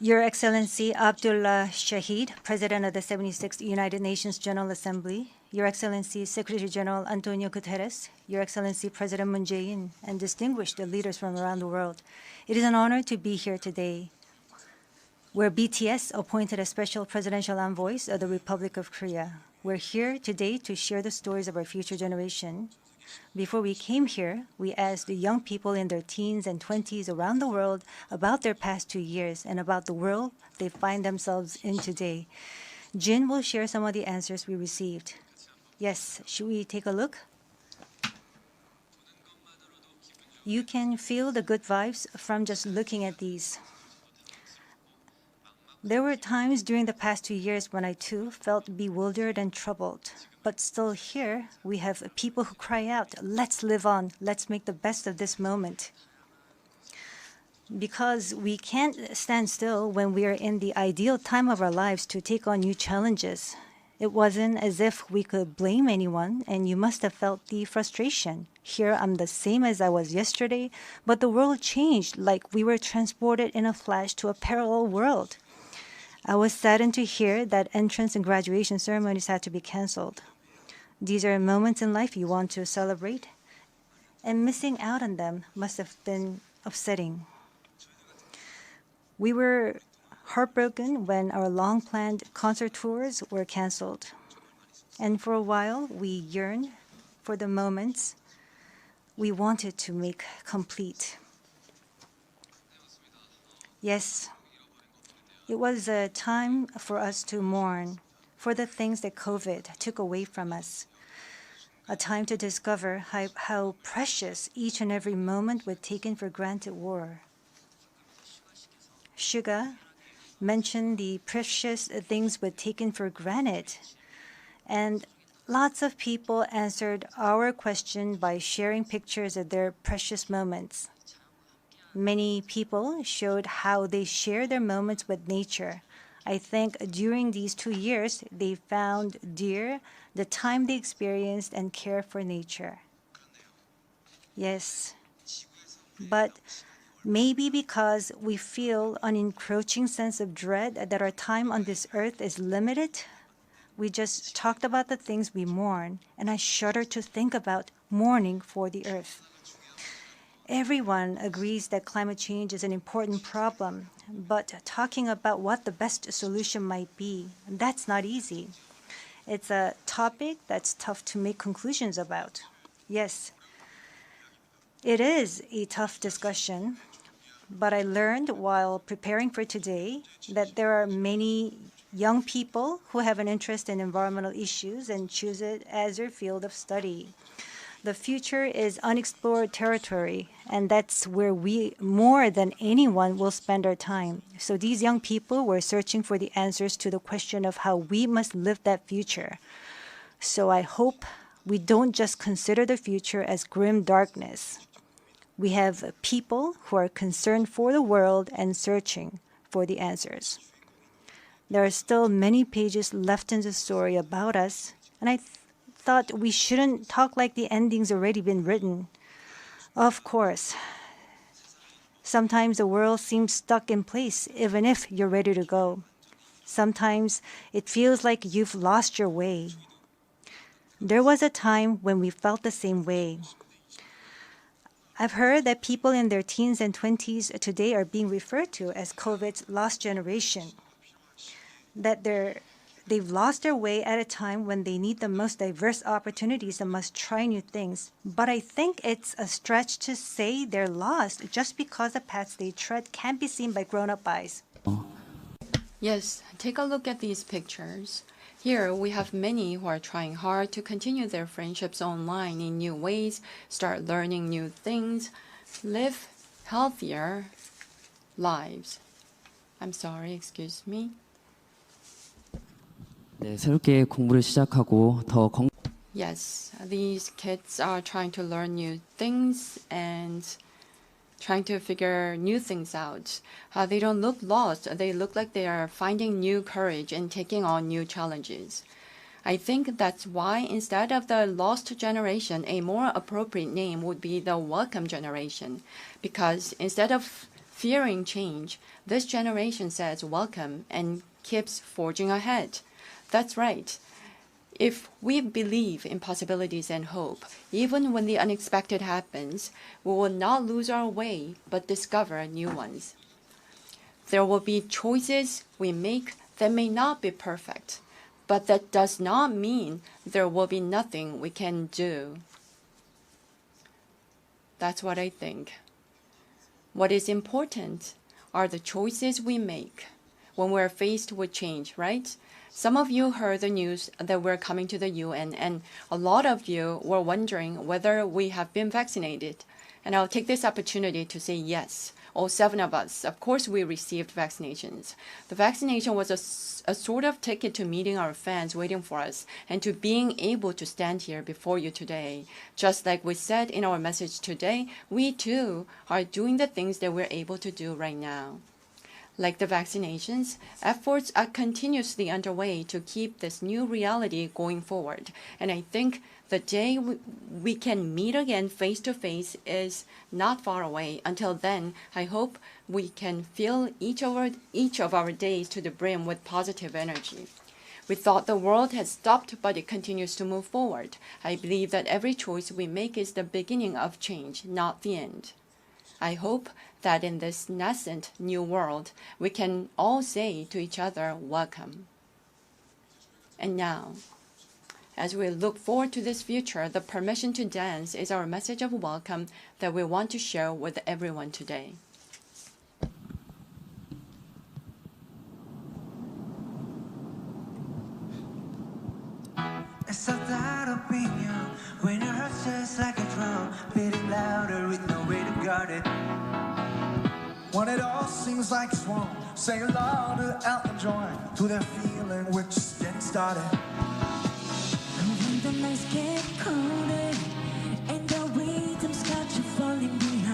Your Excellency Abdullah Shahid, President of the 76th United Nations General Assembly, Your Excellency Secretary General Antonio Guterres, Your Excellency President Moon Jae-in, and distinguished leaders from around the world, it is an honor to be here today, where BTS appointed as special presidential envoys of the Republic of Korea. We're here today to share the stories of our future generation. Before we came here, we asked the young people in their teens and 20s around the world about their past 2 years and about the world they find themselves in today. Jin will share some of the answers we received. Yes, should we take a look? You can feel the good vibes from just looking at these. There were times during the past 2 years when I too felt bewildered and troubled. But still here, we have people who cry out, let's live on, let's make the best of this moment. Because we can't stand still when we are in the ideal time of our lives to take on new challenges. It wasn't as if we could blame anyone, and you must have felt the frustration. Here I'm the same as I was yesterday, but the world changed like we were transported in a flash to a parallel world. I was saddened to hear that entrance and graduation ceremonies had to be canceled. These are moments in life you want to celebrate, and missing out on them must have been upsetting. We were heartbroken when our long-planned concert tours were canceled. And for a while, we yearned for the moments we wanted to make complete. Yes, it was a time for us to mourn for the things that COVID took away from us. A time to discover how precious each and every moment we'd taken for granted were. Suga mentioned the precious things we'd taken for granted, and lots of people answered our question by sharing pictures of their precious moments. Many people showed how they share their moments with nature. I think during these 2 years, they found dear the time they experienced and care for nature. Yes, but maybe because we feel an encroaching sense of dread that our time on this earth is limited, we just talked about the things we mourn, and I shudder to think about mourning for the earth. Everyone agrees that climate change is an important problem, but talking about what the best solution might be, that's not easy. It's a topic that's tough to make conclusions about. Yes, it is a tough discussion, but I learned while preparing for today that there are many young people who have an interest in environmental issues and choose it as their field of study. The future is unexplored territory, and that's where we, more than anyone, will spend our time. So these young people were searching for the answers to the question of how we must live that future. So I hope we don't just consider the future as grim darkness. We have people who are concerned for the world and searching for the answers. There are still many pages left in the story about us, and I thought we shouldn't talk like the ending's already been written. Of course, sometimes the world seems stuck in place even if you're ready to go. Sometimes it feels like you've lost your way. There was a time when we felt the same way. I've heard that people in their teens and 20s today are being referred to as COVID's lost generation, that they've lost their way at a time when they need the most diverse opportunities and must try new things. But I think it's a stretch to say they're lost just because the paths they tread can't be seen by grown-up eyes. Yes, take a look at these pictures. Here we have many who are trying hard to continue their friendships online in new ways, start learning new things, live healthier lives. I'm sorry, excuse me. 네, 새롭게 공부를 시작하고 더 Yes, these kids are trying to learn new things and trying to figure new things out. They don't look lost. They look like they are finding new courage and taking on new challenges. I think that's why instead of the lost generation, a more appropriate name would be the welcome generation. Because instead of fearing change, this generation says welcome and keeps forging ahead. That's right. If we believe in possibilities and hope, even when the unexpected happens, we will not lose our way but discover new ones. There will be choices we make that may not be perfect, but that does not mean there will be nothing we can do. That's what I think. What is important are the choices we make when we're faced with change, right? Some of you heard the news that we're coming to the UN, and a lot of you were wondering whether we have been vaccinated. And I'll take this opportunity to say yes. All 7 of us, of course, we received vaccinations. The vaccination was a sort of ticket to meeting our fans waiting for us and to being able to stand here before you today. Just like we said in our message today, we too are doing the things that we're able to do right now. Like the vaccinations, efforts are continuously underway to keep this new reality going forward. And I think the day we can meet again face to face is not far away. Until then, I hope we can fill each of our days to the brim with positive energy. We thought the world had stopped, but it continues to move forward. I believe that every choice we make is the beginning of change, not the end. I hope that in this nascent new world, we can all say to each other, welcome. And now, as we look forward to this future, the permission to dance is our message of welcome that we want to share with everyone today. It's a that opinion when your heart's just like a drum, beating louder with no way to guard it. When it all seems like it's wrong, say aloud to Elton John, to that feeling we're just getting started. And when the nights get colder and the rhythms got you falling behind,